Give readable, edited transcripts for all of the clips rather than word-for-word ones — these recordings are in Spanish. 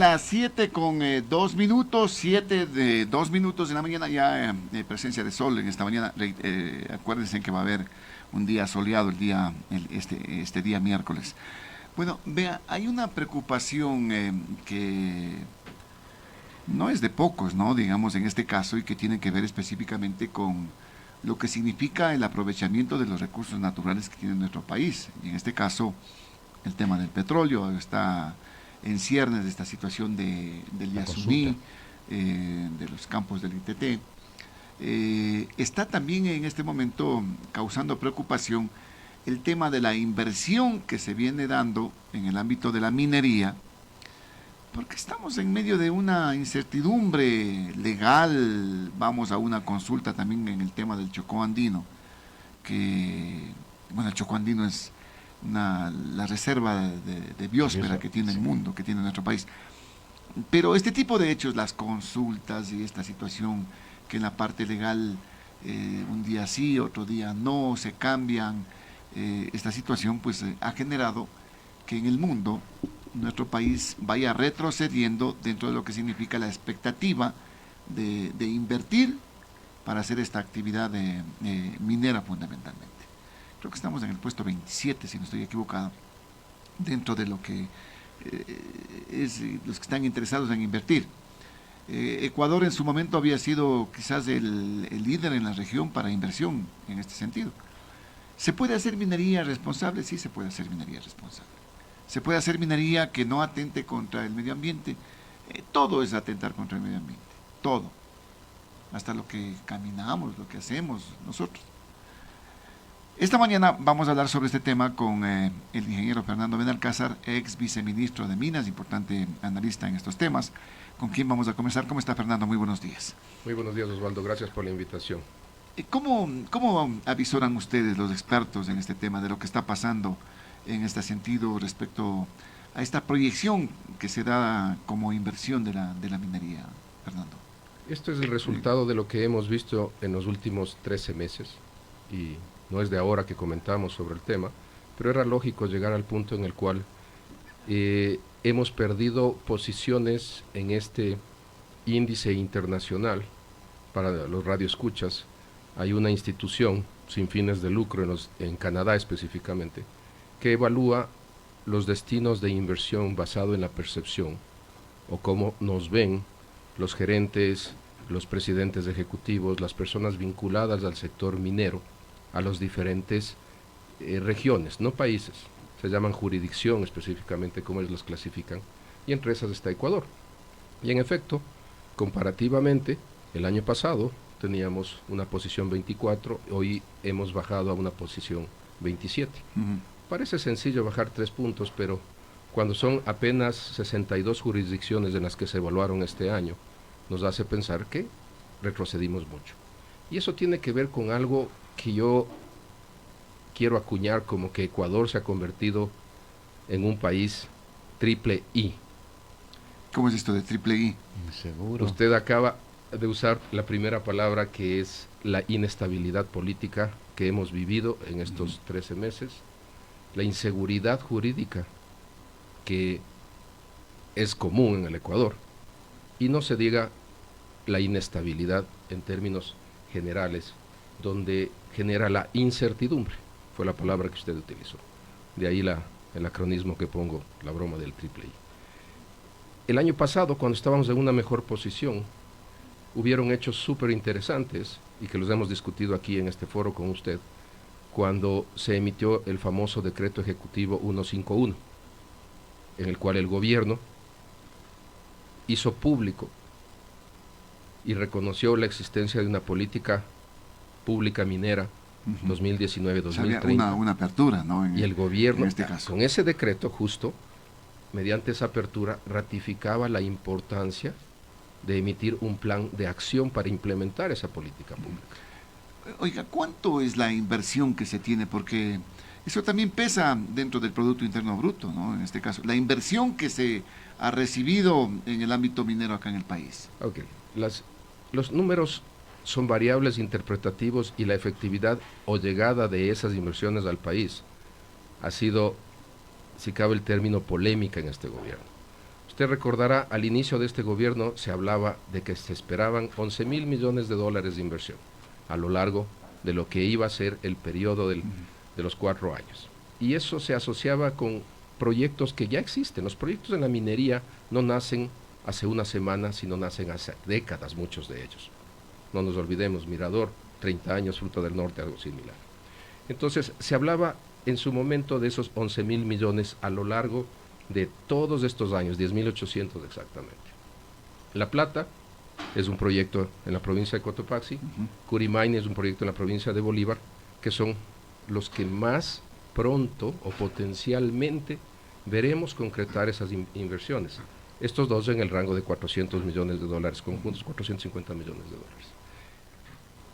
las 7 con 2 minutos, 7 de 2 minutos de la mañana, ya presencia de sol en esta mañana. Acuérdense que va a haber un día soleado este día miércoles. Bueno, vea, hay una preocupación que no es de pocos, ¿no? Digamos en este caso, y que tiene que ver específicamente con lo que significa el aprovechamiento de los recursos naturales que tiene nuestro país. Y en este caso, el tema del petróleo está en ciernes de esta situación del Yasuní, de los campos del ITT. Está también en este momento causando preocupación el tema de la inversión que se viene dando en el ámbito de la minería, porque estamos en medio de una incertidumbre legal. Vamos a una consulta también en el tema del Chocó Andino, bueno, el Chocó Andino es la reserva de biosfera que tiene el mundo, que tiene nuestro país. Pero este tipo de hechos, las consultas y esta situación que en la parte legal un día sí, otro día no, se cambian, esta situación pues ha generado que en el mundo nuestro país vaya retrocediendo dentro de lo que significa la expectativa de invertir para hacer esta actividad minera fundamentalmente. Creo que estamos en el puesto 27, si no estoy equivocado, dentro de lo que es los que están interesados en invertir. Ecuador en su momento había sido quizás el líder en la región para inversión en este sentido. ¿Se puede hacer minería responsable? Sí, se puede hacer minería responsable. ¿Se puede hacer minería que no atente contra el medio ambiente? Todo es atentar contra el medio ambiente, todo. Hasta lo que caminamos, lo que hacemos nosotros. Esta mañana vamos a hablar sobre este tema con el ingeniero Fernando Benalcázar, ex viceministro de Minas, importante analista en estos temas, con quien vamos a comenzar. ¿Cómo está, Fernando? Muy buenos días. Muy buenos días, Osvaldo. Gracias por la invitación. ¿Cómo avisoran ustedes, los expertos en este tema, de lo que está pasando en este sentido respecto a esta proyección que se da como inversión de la minería, Fernando? Esto es el resultado de lo que hemos visto en los últimos 13 meses, y no es de ahora que comentamos sobre el tema, pero era lógico llegar al punto en el cual hemos perdido posiciones en este índice internacional. Para los radioescuchas, hay una institución sin fines de lucro en Canadá específicamente, que evalúa los destinos de inversión basado en la percepción, o cómo nos ven los gerentes, los presidentes ejecutivos, las personas vinculadas al sector minero, a las diferentes regiones, no países, se llaman jurisdicción específicamente, como ellos los clasifican, y entre esas está Ecuador. Y en efecto, comparativamente, el año pasado teníamos una posición 24, hoy hemos bajado a una posición 27. Parece sencillo bajar 3 puntos, pero cuando son apenas 62 jurisdicciones en las que se evaluaron este año, nos hace pensar que retrocedimos mucho. Y eso tiene que ver con algo que yo quiero acuñar como que Ecuador se ha convertido en un país triple I. ¿Cómo es esto de triple I? Seguro. Usted acaba de usar la primera palabra, que es la inestabilidad política que hemos vivido en estos 13 meses, la inseguridad jurídica que es común en el Ecuador, y no se diga la inestabilidad en términos generales, donde genera la incertidumbre, fue la palabra que usted utilizó. De ahí el acronismo que pongo, la broma del triple I. El año pasado, cuando estábamos en una mejor posición, hubieron hechos súper interesantes, y que los hemos discutido aquí en este foro con usted, cuando se emitió el famoso decreto ejecutivo 151, en el cual el gobierno hizo público y reconoció la existencia de una política pública minera 2019-2030. Una apertura, ¿no? Y el gobierno, en este caso, con ese decreto justo, mediante esa apertura, ratificaba la importancia de emitir un plan de acción para implementar esa política pública. Oiga, ¿cuánto es la inversión que se tiene? Porque eso también pesa dentro del Producto Interno Bruto, ¿no? En este caso, la inversión que se ha recibido en el ámbito minero acá en el país. Ok, los números son variables interpretativos, y la efectividad o llegada de esas inversiones al país ha sido, si cabe el término, polémica en este gobierno. Usted recordará, al inicio de este gobierno se hablaba de que se esperaban 11.000 millones de dólares de inversión a lo largo de lo que iba a ser el periodo de los 4 años. Y eso se asociaba con proyectos que ya existen. Los proyectos en la minería no nacen hace una semana, sino nacen hace décadas, muchos de ellos. No nos olvidemos, Mirador, 30 años, Fruta del Norte, algo similar. Entonces, se hablaba en su momento de esos 11.000 millones a lo largo de todos estos años, 10.800 exactamente. La Plata es un proyecto en la provincia de Cotopaxi, Curimaini es un proyecto en la provincia de Bolívar, que son los que más pronto o potencialmente veremos concretar esas inversiones. Estos dos en el rango de 400 millones de dólares conjuntos, 450 millones de dólares.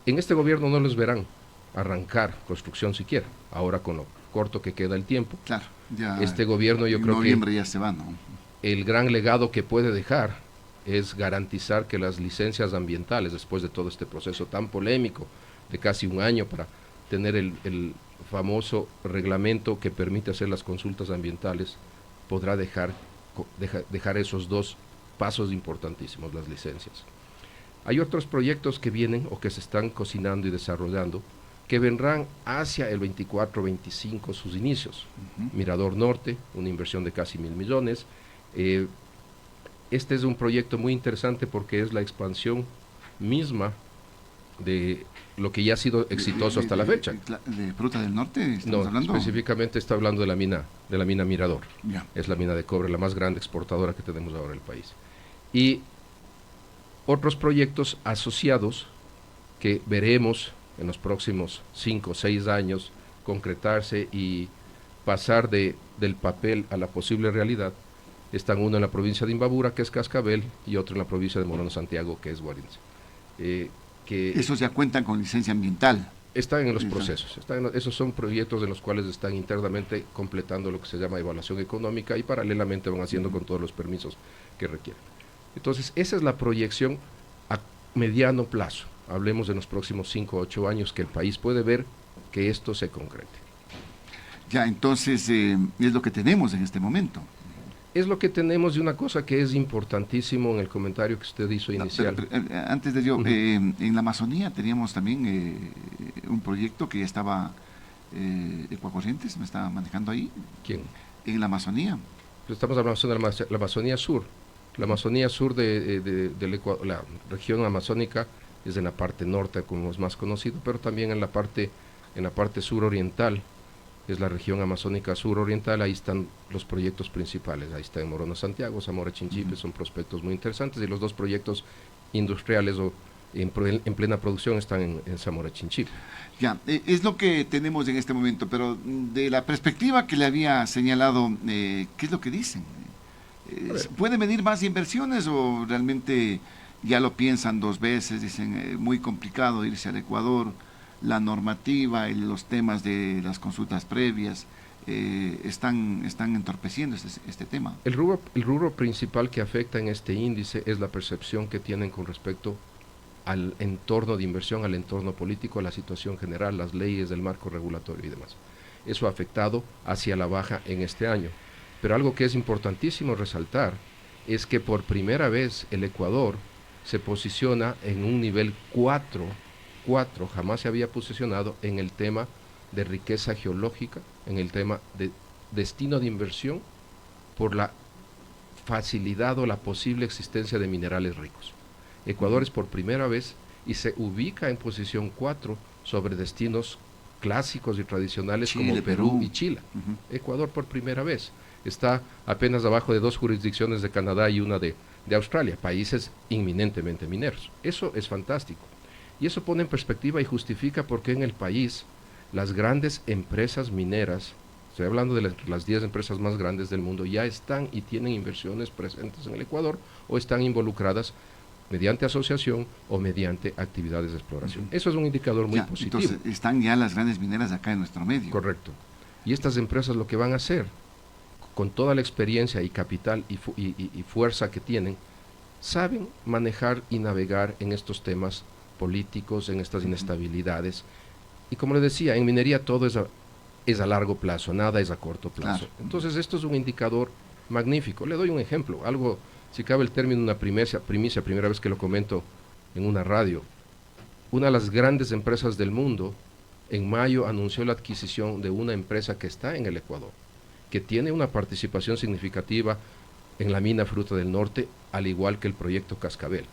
En este gobierno no los verán arrancar construcción siquiera, ahora con lo corto que queda el tiempo. Claro, ya este gobierno yo creo que en noviembre ya se va, ¿no? El gran legado que puede dejar es garantizar que las licencias ambientales, después de todo este proceso tan polémico de casi un año para tener el famoso reglamento que permite hacer las consultas ambientales, podrá dejar esos dos pasos importantísimos, las licencias. Hay otros proyectos que vienen o que se están cocinando y desarrollando que vendrán hacia el 24-25 sus inicios. Mirador Norte, una inversión de casi 1.000 millones. Este es un proyecto muy interesante porque es la expansión misma de lo que ya ha sido exitoso hasta la fecha. ¿De Fruta del Norte estamos hablando? Específicamente está hablando de la mina Mirador. Ya. Es la mina de cobre, la más grande exportadora que tenemos ahora en el país. Y otros proyectos asociados que veremos en los próximos 5 o 6 años concretarse y pasar del papel a la posible realidad, están uno en la provincia de Imbabura, que es Cascabel, y otro en la provincia de Morona Santiago, que es Guarince. Esos ya cuentan con licencia ambiental. Están en los procesos, esos son proyectos en los cuales están internamente completando lo que se llama evaluación económica y paralelamente van haciendo con todos los permisos que requieren. Entonces, esa es la proyección a mediano plazo. Hablemos de los próximos 5 o 8 años que el país puede ver que esto se concrete. Ya, entonces es lo que tenemos en este momento. Es lo que tenemos y una cosa que es importantísimo en el comentario que usted hizo inicial. Pero, antes de ello, en la Amazonía teníamos también un proyecto que ya estaba, Ecuacorrientes me estaba manejando ahí. ¿Quién? En la Amazonía. Estamos hablando de la Amazonía Sur. La Amazonía Sur de la región amazónica es en la parte norte, como es más conocido, pero también en la parte suroriental, es la región amazónica suroriental, ahí están los proyectos principales, ahí está en Morona Santiago, Zamora Chinchipe, son prospectos muy interesantes, y los dos proyectos industriales o en plena producción están en Zamora Chinchipe. Ya, es lo que tenemos en este momento, pero de la perspectiva que le había señalado, ¿qué es lo que dicen? ¿Pueden venir más inversiones o realmente ya lo piensan 2 veces? Dicen, muy complicado irse al Ecuador, la normativa y los temas de las consultas previas están entorpeciendo este tema. El rubro principal que afecta en este índice es la percepción que tienen con respecto al entorno de inversión, al entorno político, a la situación general, las leyes del marco regulatorio y demás. Eso ha afectado hacia la baja en este año. Pero algo que es importantísimo resaltar es que por primera vez el Ecuador se posiciona en un nivel 4, jamás se había posicionado en el tema de riqueza geológica, en el tema de destino de inversión, por la facilidad o la posible existencia de minerales ricos. Ecuador es por primera vez y se ubica en posición 4 sobre destinos clásicos y tradicionales Chile, como Perú y Chile. Ecuador por primera vez está apenas abajo de 2 jurisdicciones de Canadá y una de Australia, países inminentemente mineros. Eso es fantástico. Y eso pone en perspectiva y justifica por qué en el país las grandes empresas mineras, estoy hablando de las 10 empresas más grandes del mundo, ya están y tienen inversiones presentes en el Ecuador o están involucradas mediante asociación o mediante actividades de exploración. Eso es un indicador muy positivo. Entonces están ya las grandes mineras acá en nuestro medio. Correcto. Y estas empresas lo que van a hacer, con toda la experiencia y capital y fuerza que tienen, saben manejar y navegar en estos temas políticos, en estas inestabilidades. Y como le decía, en minería todo es a largo plazo, nada es a corto plazo. Claro. Entonces esto es un indicador magnífico. Le doy un ejemplo, algo, si cabe el término, una primicia, primera vez que lo comento en una radio. Una de las grandes empresas del mundo en mayo anunció la adquisición de una empresa que está en el Ecuador, que tiene una participación significativa en la mina Fruta del Norte, al igual que el proyecto Cascabel.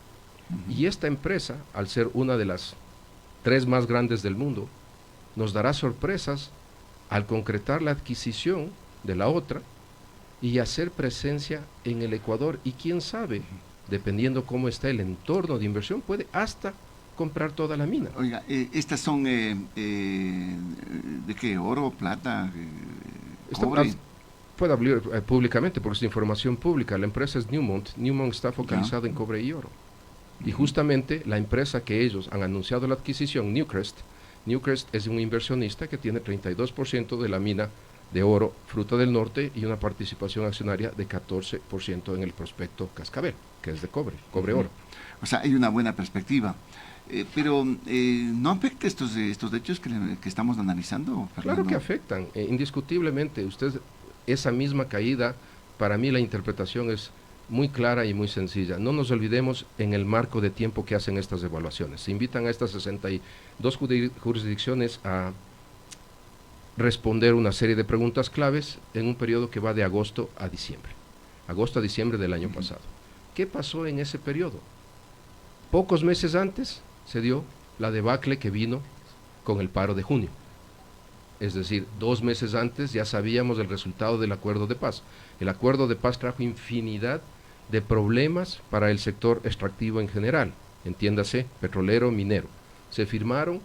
Y esta empresa, al ser una de las 3 más grandes del mundo, nos dará sorpresas al concretar la adquisición de la otra y hacer presencia en el Ecuador, y quién sabe, dependiendo cómo está el entorno de inversión, puede hasta comprar toda la mina. Oiga, estas son ¿de qué? ¿Oro, plata, cobre? Puedo hablar públicamente porque es información pública. La empresa es Newmont. Newmont está focalizada en cobre y oro. Y justamente la empresa que ellos han anunciado la adquisición, Newcrest es un inversionista que tiene 32% de la mina de oro Fruta del Norte y una participación accionaria de 14% en el prospecto Cascabel, que es de cobre-oro. O sea, hay una buena perspectiva. Pero ¿no afecta estos hechos que estamos analizando, Fernando? Claro que afectan, indiscutiblemente. Esa misma caída, para mí la interpretación es muy clara y muy sencilla. No nos olvidemos en el marco de tiempo que hacen estas evaluaciones. Se invitan a estas 62 jurisdicciones a responder una serie de preguntas claves en un periodo que va de agosto a diciembre del año pasado. ¿Qué pasó en ese periodo? Pocos meses antes se dio la debacle que vino con el paro de junio. Es decir, 2 meses antes ya sabíamos el resultado del acuerdo de paz. El acuerdo de paz trajo infinidad de problemas para el sector extractivo en general, entiéndase, petrolero, minero. Se firmaron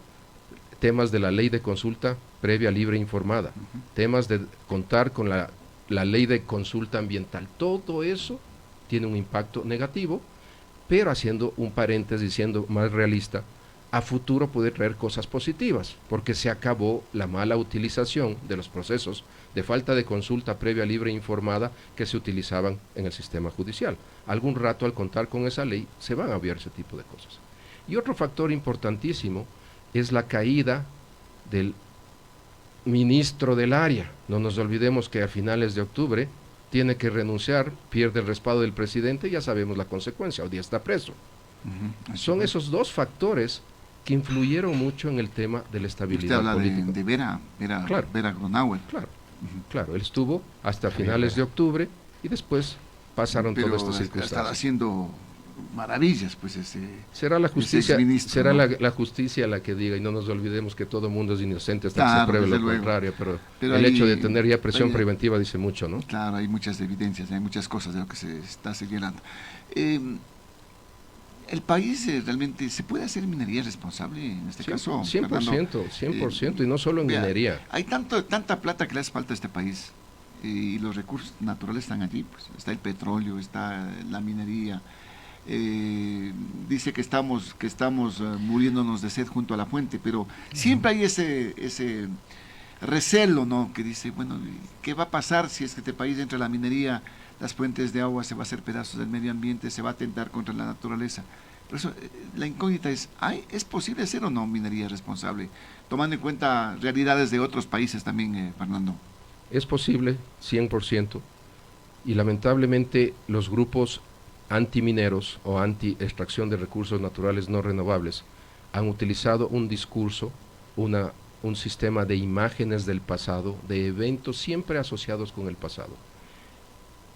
temas de la ley de consulta previa, libre e informada, temas de contar con la ley de consulta ambiental. Todo eso tiene un impacto negativo, pero haciendo un paréntesis, siendo más realista, a futuro puede traer cosas positivas, porque se acabó la mala utilización de los procesos de falta de consulta previa, libre e informada que se utilizaban en el sistema judicial. Algún rato, al contar con esa ley, se van a obviar ese tipo de cosas. Y otro factor importantísimo es la caída del ministro del área. No nos olvidemos que a finales de octubre tiene que renunciar, pierde el respaldo del presidente, y ya sabemos la consecuencia, hoy día está preso. Son esos 2 factores que influyeron mucho en el tema de la estabilidad política. Usted habla política. de Vera Grönauer. Claro, él estuvo hasta finales de octubre y después pasaron todas estas circunstancias. Está haciendo maravillas, pues será la justicia, la justicia la que diga, y no nos olvidemos que todo mundo es inocente hasta que se pruebe lo contrario, pero el hecho de tener ya presión preventiva dice mucho, ¿no? Claro, hay muchas evidencias, hay muchas cosas de lo que se está señalando. ¿El país realmente se puede hacer minería responsable en este caso? 100%, y no solo en minería. Hay tanta plata que le hace falta a este país, y los recursos naturales están allí, pues está el petróleo, está la minería. Dice que estamos muriéndonos de sed junto a la fuente, pero siempre hay ese recelo, ¿no? Que dice, bueno, ¿qué va a pasar si es que este país entra a la minería? Las fuentes de agua se va a hacer pedazos del medio ambiente, se va a atentar contra la naturaleza. Por eso la incógnita es posible hacer o no minería responsable, tomando en cuenta realidades de otros países también, Fernando. Es posible, 100%, y lamentablemente los grupos antimineros o anti-extracción de recursos naturales no renovables han utilizado un discurso, un sistema de imágenes del pasado, de eventos siempre asociados con el pasado.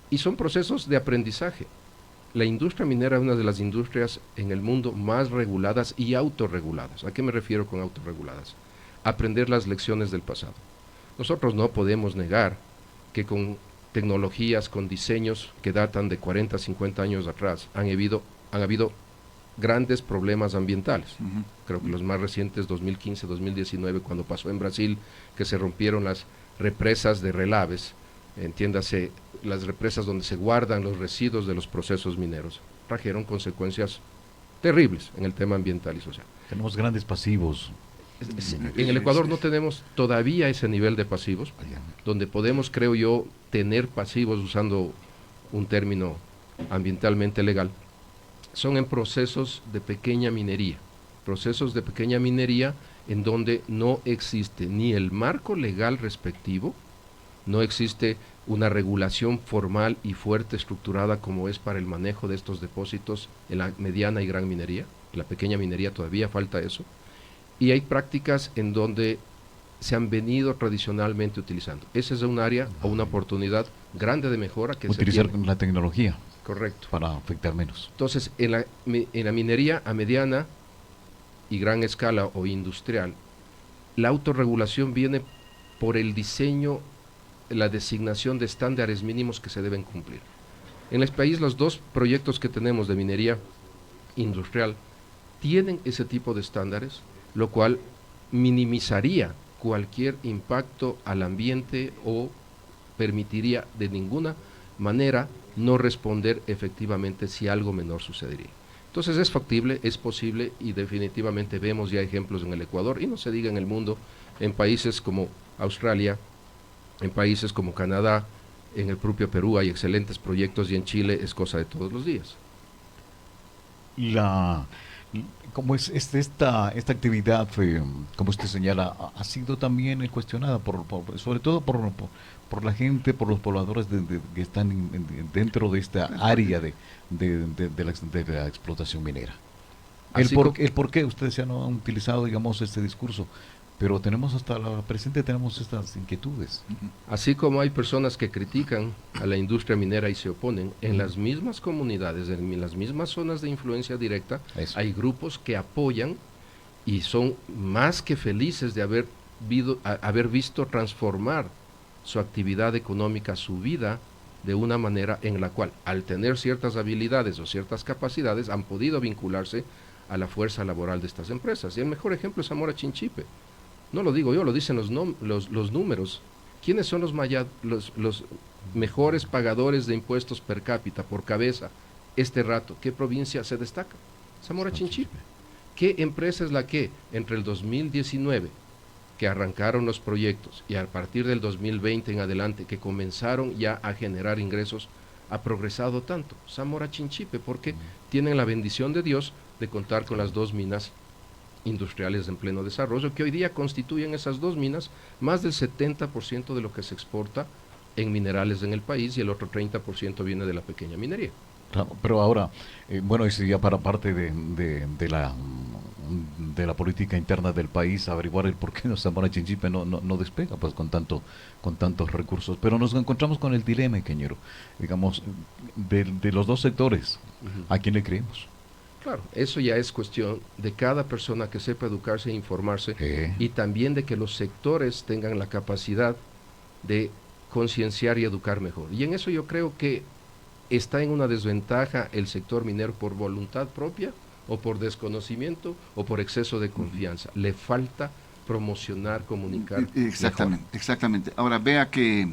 Y son procesos de aprendizaje. La industria minera es una de las industrias en el mundo más reguladas y autorreguladas. ¿A qué me refiero con autorreguladas? Aprender las lecciones del pasado. Nosotros no podemos negar que con tecnologías, con diseños que datan de 40, 50 años atrás, han habido grandes problemas ambientales. Creo que los más recientes, 2015, 2019, cuando pasó en Brasil, que se rompieron las represas de relaves, entiéndase, las represas donde se guardan los residuos de los procesos mineros, trajeron consecuencias terribles en el tema ambiental y social. Tenemos grandes pasivos. En el Ecuador no tenemos todavía ese nivel de pasivos, donde podemos, creo yo, tener pasivos, usando un término ambientalmente legal, son en procesos de pequeña minería en donde no existe ni el marco legal respectivo, no existe una regulación formal y fuerte, estructurada como es para el manejo de estos depósitos en la mediana y gran minería. En la pequeña minería todavía falta eso. Y hay prácticas en donde se han venido tradicionalmente utilizando. Esa es un área o una oportunidad grande de mejora que utilizar la tecnología. Correcto. Para afectar menos. Entonces, en la minería a mediana y gran escala o industrial, la autorregulación viene por el diseño, la designación de estándares mínimos que se deben cumplir. En el país, los 2 proyectos que tenemos de minería industrial tienen ese tipo de estándares, lo cual minimizaría cualquier impacto al ambiente o permitiría de ninguna manera no responder efectivamente si algo menor sucedería. Entonces es factible, es posible, y definitivamente vemos ya ejemplos en el Ecuador, y no se diga en el mundo, en países como Australia, en países como Canadá, en el propio Perú hay excelentes proyectos, y en Chile es cosa de todos los días. ¿Cómo es esta actividad, como usted señala, ha sido también cuestionada sobre todo por la gente, por los pobladores que están dentro de esta área de la explotación minera? El por qué ustedes ya no han utilizado, digamos, este discurso, pero hasta la presente tenemos estas inquietudes. Así como hay personas que critican a la industria minera y se oponen, en las mismas comunidades, en las mismas zonas de influencia directa, hay grupos que apoyan y son más que felices de haber visto transformar su actividad económica, su vida, de una manera en la cual, al tener ciertas habilidades o ciertas capacidades, han podido vincularse a la fuerza laboral de estas empresas. Y el mejor ejemplo es Zamora Chinchipe. No lo digo yo, lo dicen los números. ¿Quiénes son los mejores pagadores de impuestos per cápita, por cabeza, este rato? ¿Qué provincia se destaca? Zamora Chinchipe. ¿Qué empresa es la que entre el 2019, que arrancaron los proyectos, y a partir del 2020 en adelante, que comenzaron ya a generar ingresos, ha progresado tanto? Zamora Chinchipe, porque tienen la bendición de Dios de contar con las 2 minas industriales en pleno desarrollo, que hoy día constituyen esas 2 minas más del 70% de lo que se exporta en minerales en el país, y el otro 30% viene de la pequeña minería. Claro, pero ahora, eso ya para parte de la política interna del país, averiguar el por qué Zamora Chinchipe no despega pues con tantos recursos. Pero nos encontramos con el dilema, ingeniero, digamos, de los 2 sectores. ¿A quién le creemos? Claro, eso ya es cuestión de cada persona que sepa educarse e informarse, y también de que los sectores tengan la capacidad de concienciar y educar mejor. Y en eso yo creo que está en una desventaja el sector minero por voluntad propia, o por desconocimiento, o por exceso de confianza. Le falta promocionar, comunicar. Exactamente. Ahora vea que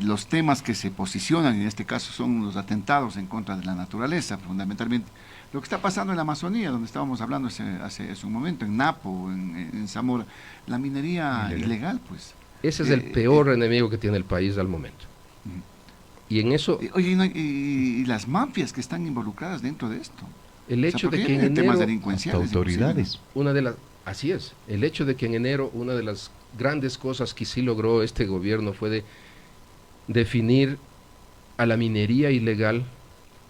los temas que se posicionan en este caso son los atentados en contra de la naturaleza, fundamentalmente. Lo que está pasando en la Amazonía, donde estábamos hablando hace un momento, en Napo, en Zamora, la minería ilegal, pues. Ese es el peor enemigo que tiene el país al momento. Y en eso... y las mafias que están involucradas dentro de esto. El hecho de que en enero... temas delincuenciales. Autoridades. Así es. El hecho de que en enero una de las grandes cosas que sí logró este gobierno fue de definir a la minería ilegal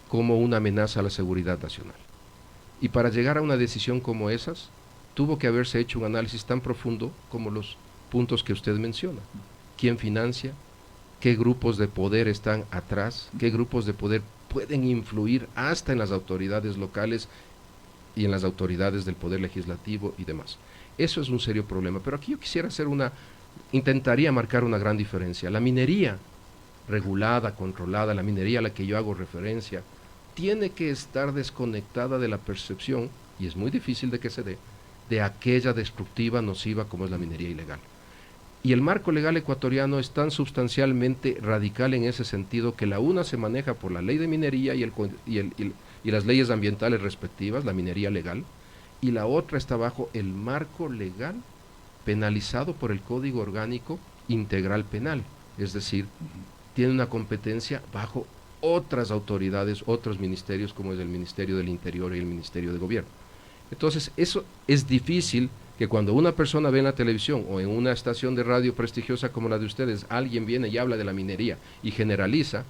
como una amenaza a la seguridad nacional. Y para llegar a una decisión como esas, tuvo que haberse hecho un análisis tan profundo como los puntos que usted menciona. ¿Quién financia? ¿Qué grupos de poder están atrás? ¿Qué grupos de poder pueden influir hasta en las autoridades locales y en las autoridades del poder legislativo y demás? Eso es un serio problema. Pero aquí yo quisiera intentaría marcar una gran diferencia. La minería regulada, controlada, la minería a la que yo hago referencia, tiene que estar desconectada de la percepción, y es muy difícil de que se dé, de aquella destructiva, nociva como es la minería ilegal. Y el marco legal ecuatoriano es tan sustancialmente radical en ese sentido, que la una se maneja por la ley de minería y las leyes ambientales respectivas, la minería legal, y la otra está bajo el marco legal penalizado por el Código Orgánico Integral Penal, es decir, tiene una competencia bajo otras autoridades, otros ministerios, como es el Ministerio del Interior y el Ministerio de Gobierno. Entonces, eso es difícil que cuando una persona ve en la televisión o en una estación de radio prestigiosa como la de ustedes, alguien viene y habla de la minería y generaliza,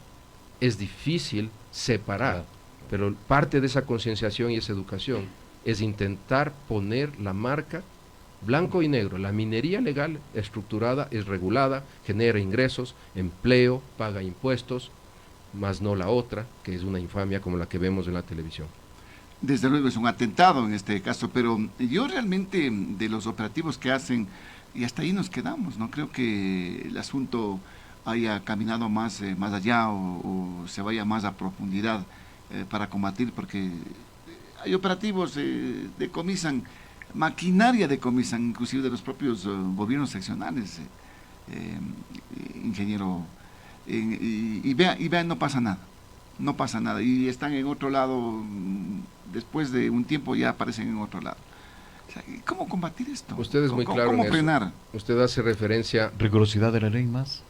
es difícil separar. Pero parte de esa concienciación y esa educación es intentar poner la marca blanco y negro. La minería legal, estructurada, es regulada, genera ingresos, empleo, paga impuestos, más no la otra, que es una infamia como la que vemos en la televisión. Desde luego es un atentado en este caso, pero yo realmente de los operativos que hacen, y hasta ahí nos quedamos, no creo que el asunto haya caminado más allá o se vaya más a profundidad para combatir, porque hay operativos, decomisan, maquinaria decomisan, inclusive de los propios gobiernos seccionales, ingeniero, y vean, no pasa nada, y están en otro lado, después de un tiempo ya aparecen en otro lado. O sea, ¿cómo combatir esto? Usted es muy claro ¿Cómo en frenar? eso. Usted hace referencia... ¿Rigorosidad de la ley más?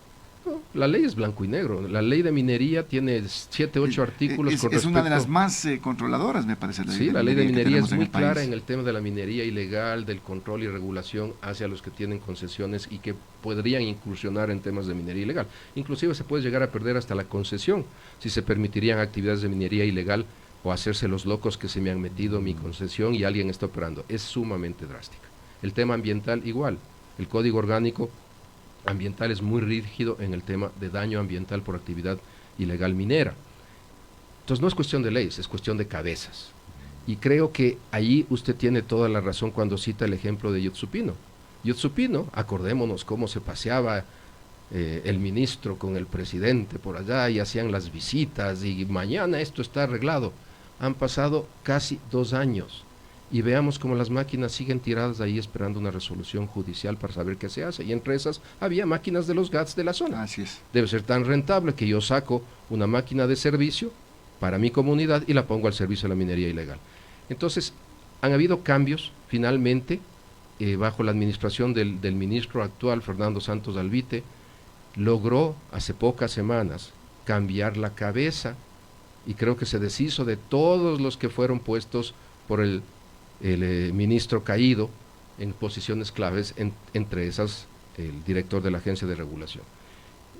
No, la ley es blanco y negro. La ley de minería tiene 7, 8 artículos con respecto... Es una de las más controladoras, me parece. Sí, la ley de minería es muy clara en el tema de la minería ilegal, del control y regulación hacia los que tienen concesiones y que podrían incursionar en temas de minería ilegal. Inclusive se puede llegar a perder hasta la concesión si se permitirían actividades de minería ilegal o hacerse los locos que se me han metido mi concesión y alguien está operando. Es sumamente drástica. El tema ambiental igual. El Código Orgánico Ambiental es muy rígido en el tema de daño ambiental por actividad ilegal minera. Entonces no es cuestión de leyes, es cuestión de cabezas. Y creo que ahí usted tiene toda la razón cuando cita el ejemplo de Yotsupino. Yotsupino, acordémonos cómo se paseaba el ministro con el presidente por allá y hacían las visitas y mañana esto está arreglado. Han pasado casi 2 años. Y veamos cómo las máquinas siguen tiradas ahí esperando una resolución judicial para saber qué se hace. Y entre esas había máquinas de los GATS de la zona. Así es. Debe ser tan rentable que yo saco una máquina de servicio para mi comunidad y la pongo al servicio de la minería ilegal. Entonces, han habido cambios finalmente bajo la administración del ministro actual, Fernando Santos Alvite, logró hace pocas semanas cambiar la cabeza y creo que se deshizo de todos los que fueron puestos por el ministro caído en posiciones claves, entre esas el director de la agencia de regulación.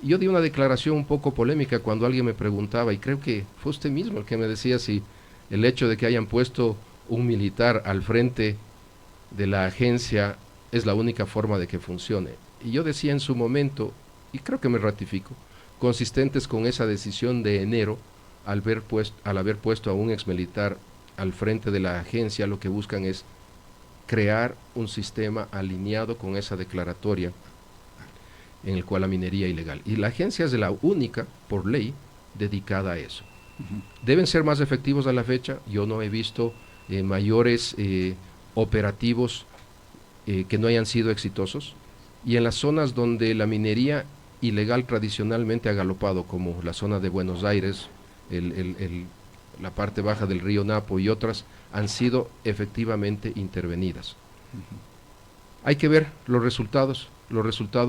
Y yo di una declaración un poco polémica cuando alguien me preguntaba, y creo que fue usted mismo el que me decía si el hecho de que hayan puesto un militar al frente de la agencia es la única forma de que funcione. Y yo decía en su momento, y creo que me ratifico, consistentes con esa decisión de enero, al haber puesto a un exmilitar al frente de la agencia, lo que buscan es crear un sistema alineado con esa declaratoria en el cual la minería ilegal. Y la agencia es la única, por ley, dedicada a eso. Deben ser más efectivos a la fecha. Yo no he visto mayores operativos que no hayan sido exitosos. Y en las zonas donde la minería ilegal tradicionalmente ha galopado, como la zona de Buenos Aires, la parte baja del río Napo y otras, han sido efectivamente intervenidas. Hay que ver los resultados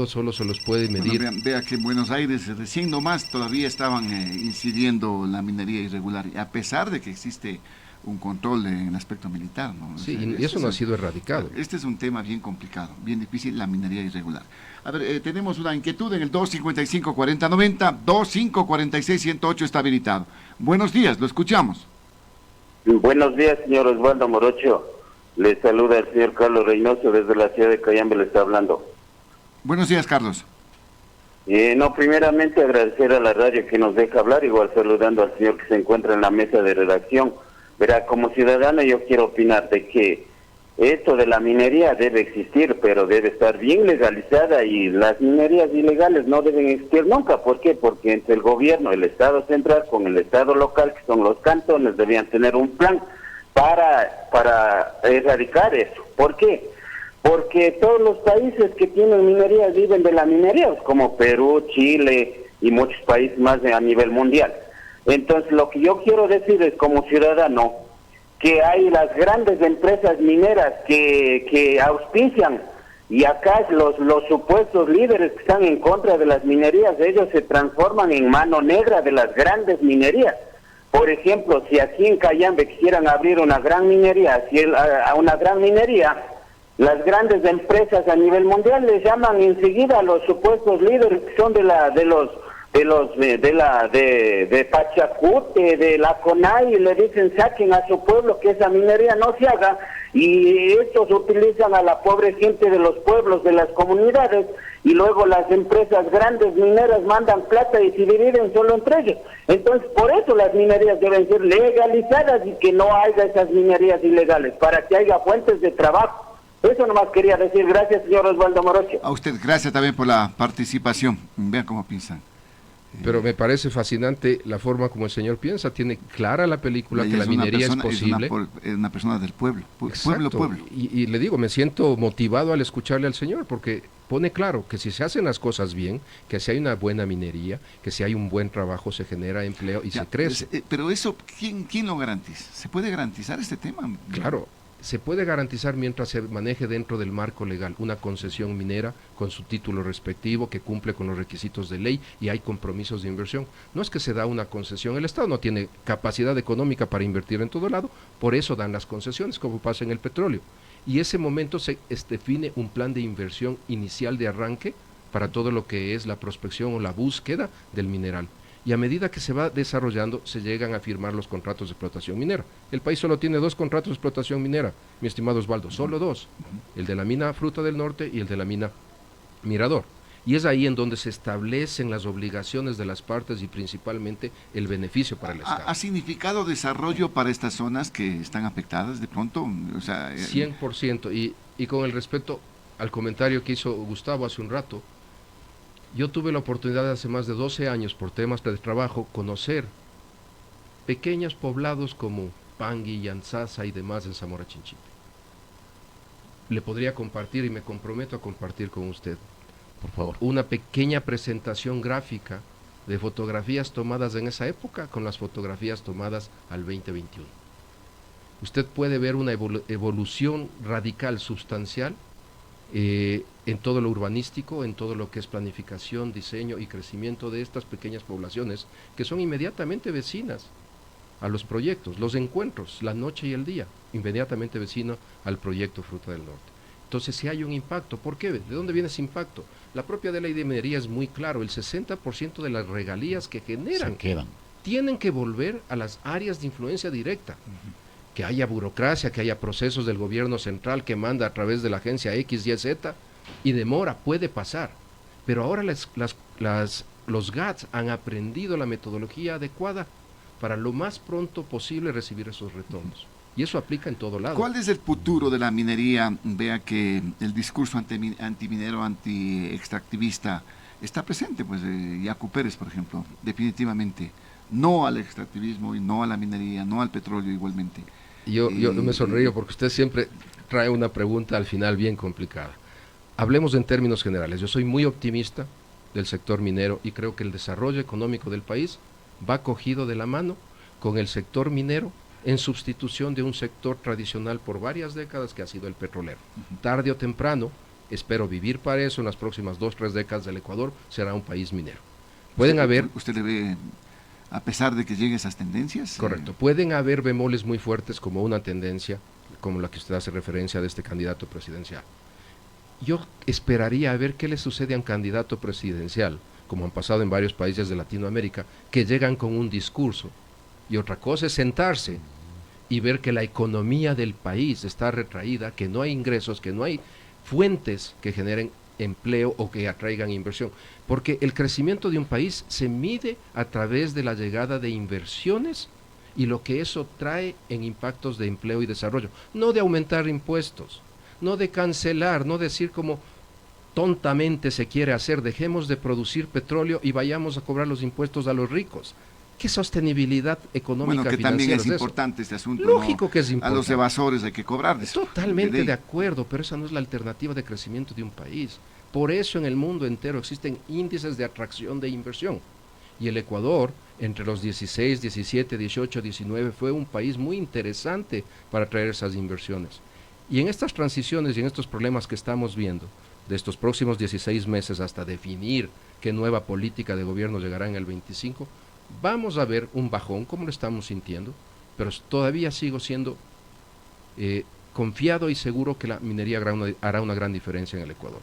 solo se los puede medir. Bueno, vea que en Buenos Aires recién nomás todavía estaban incidiendo la minería irregular, a pesar de que existe un control en el aspecto militar, ¿no? Sí, y eso no ha sido erradicado. Este es un tema bien complicado, bien difícil, la minería irregular. A ver, tenemos una inquietud en el 255-4090, 2546-108 está habilitado. Buenos días, lo escuchamos. Buenos días, señor Osvaldo Morocho. Le saluda el señor Carlos Reynoso desde la ciudad de Cayambe, le está hablando. Buenos días, Carlos. No, primeramente agradecer a la radio que nos deja hablar, igual saludando al señor que se encuentra en la mesa de redacción. Verá, como ciudadano yo quiero opinar de que esto de la minería debe existir, pero debe estar bien legalizada y las minerías ilegales no deben existir nunca. ¿Por qué? Porque entre el gobierno, el Estado central con el Estado local, que son los cantones, debían tener un plan para erradicar eso. ¿Por qué? Porque todos los países que tienen minería viven de la minería, como Perú, Chile y muchos países más a nivel mundial. Entonces, lo que yo quiero decir es, como ciudadano, que hay las grandes empresas mineras que auspician, y acá los supuestos líderes que están en contra de las minerías, ellos se transforman en mano negra de las grandes minerías. Por ejemplo, si aquí en Cayambe quisieran abrir una gran minería, las grandes empresas a nivel mundial les llaman enseguida a los supuestos líderes que son de Pachacute, de la CONAI, y le dicen saquen a su pueblo que esa minería no se haga, y estos utilizan a la pobre gente de los pueblos, de las comunidades, y luego las empresas grandes mineras mandan plata y se dividen solo entre ellos. Entonces, por eso las minerías deben ser legalizadas y que no haya esas minerías ilegales, para que haya fuentes de trabajo. Eso nomás quería decir. Gracias, señor Osvaldo Morocho. A usted, gracias también por la participación. Vean cómo piensan. Pero me parece fascinante la forma como el señor piensa. Tiene clara la película que la minería es posible. Es una persona del pueblo. Exacto. Pueblo. Y le digo, me siento motivado al escucharle al señor, porque pone claro que si se hacen las cosas bien, que si hay una buena minería, que si hay un buen trabajo, se genera empleo y se crece. Pero eso, ¿quién lo garantiza? ¿Se puede garantizar este tema? Claro. Se puede garantizar mientras se maneje dentro del marco legal una concesión minera con su título respectivo que cumple con los requisitos de ley y hay compromisos de inversión. No es que se da una concesión, el Estado no tiene capacidad económica para invertir en todo lado, por eso dan las concesiones, como pasa en el petróleo. Y ese momento se define un plan de inversión inicial de arranque para todo lo que es la prospección o la búsqueda del mineral. Y a medida que se va desarrollando, se llegan a firmar los contratos de explotación minera. El país solo tiene 2 contratos de explotación minera, mi estimado Osvaldo, solo 2. El de la mina Fruta del Norte y el de la mina Mirador. Y es ahí en donde se establecen las obligaciones de las partes y principalmente el beneficio para el Estado. ¿Ha significado desarrollo para estas zonas que están afectadas de pronto? O sea, 100%. Y con el respeto al comentario que hizo Gustavo hace un rato, yo tuve la oportunidad hace más de 12 años, por temas de trabajo, conocer pequeños poblados como Pangui, Yanzasa y demás en Zamora Chinchipe. Le podría compartir y me comprometo a compartir con usted, por favor, una pequeña presentación gráfica de fotografías tomadas en esa época con las fotografías tomadas al 2021. Usted puede ver una evolución radical, sustancial, en todo lo urbanístico, en todo lo que es planificación, diseño y crecimiento de estas pequeñas poblaciones que son inmediatamente vecinas a los proyectos, los encuentros, la noche y el día, inmediatamente vecino al proyecto Fruta del Norte. Entonces si hay un impacto, ¿por qué? ¿De dónde viene ese impacto? La propia ley de minería es muy claro, el 60% de las regalías que generan tienen que volver a las áreas de influencia directa. Que haya burocracia, que haya procesos del gobierno central que manda a través de la agencia X, Y, Z, y demora, puede pasar. Pero ahora los GATS han aprendido la metodología adecuada para lo más pronto posible recibir esos retornos. Y eso aplica en todo lado. ¿Cuál es el futuro de la minería? Vea que el discurso antiminero, anti-extractivista está presente, pues Yacu Pérez, por ejemplo, definitivamente. No al extractivismo y no a la minería, no al petróleo igualmente. Yo me sonrío porque usted siempre trae una pregunta al final bien complicada. Hablemos en términos generales. Yo soy muy optimista del sector minero y creo que el desarrollo económico del país va cogido de la mano con el sector minero en sustitución de un sector tradicional por varias décadas que ha sido el petrolero. Tarde o temprano, espero vivir para eso, en las próximas 2-3 décadas del Ecuador será un país minero. Pueden haber... ¿Usted le ve, a pesar de que lleguen esas tendencias? Correcto. Pueden haber bemoles muy fuertes como una tendencia, como la que usted hace referencia de este candidato presidencial. Yo esperaría a ver qué le sucede a un candidato presidencial, como han pasado en varios países de Latinoamérica, que llegan con un discurso. Y otra cosa es sentarse y ver que la economía del país está retraída, que no hay ingresos, que no hay fuentes que generen empleo o que atraigan inversión. Porque el crecimiento de un país se mide a través de la llegada de inversiones y lo que eso trae en impactos de empleo y desarrollo. No de aumentar impuestos, no de cancelar, no decir como tontamente se quiere hacer, dejemos de producir petróleo y vayamos a cobrar los impuestos a los ricos. ¿Qué sostenibilidad económica financiera? Bueno, que también es importante este asunto. Lógico, ¿no? Que es importante. A los evasores hay que cobrarles. Totalmente de acuerdo, pero esa no es la alternativa de crecimiento de un país. Por eso en el mundo entero existen índices de atracción de inversión. Y el Ecuador, entre los 16, 17, 18, 19, fue un país muy interesante para atraer esas inversiones. Y en estas transiciones y en estos problemas que estamos viendo, de estos próximos 16 meses hasta definir qué nueva política de gobierno llegará en el 25, vamos a ver un bajón, como lo estamos sintiendo, pero todavía sigo siendo confiado y seguro que la minería hará una gran diferencia en el Ecuador.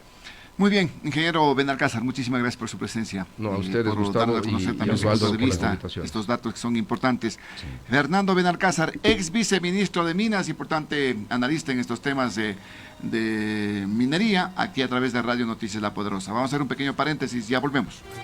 Muy bien, ingeniero Benalcázar, muchísimas gracias por su presencia. No, a ustedes, por Gustavo, darnos a conocer y también su Osvaldo, punto de por la vista, invitación. estos datos que son importantes. Sí. Fernando Benalcázar, ex viceministro de Minas, importante analista en estos temas de minería, aquí a través de Radio Noticias La Poderosa. Vamos a hacer un pequeño paréntesis, ya volvemos.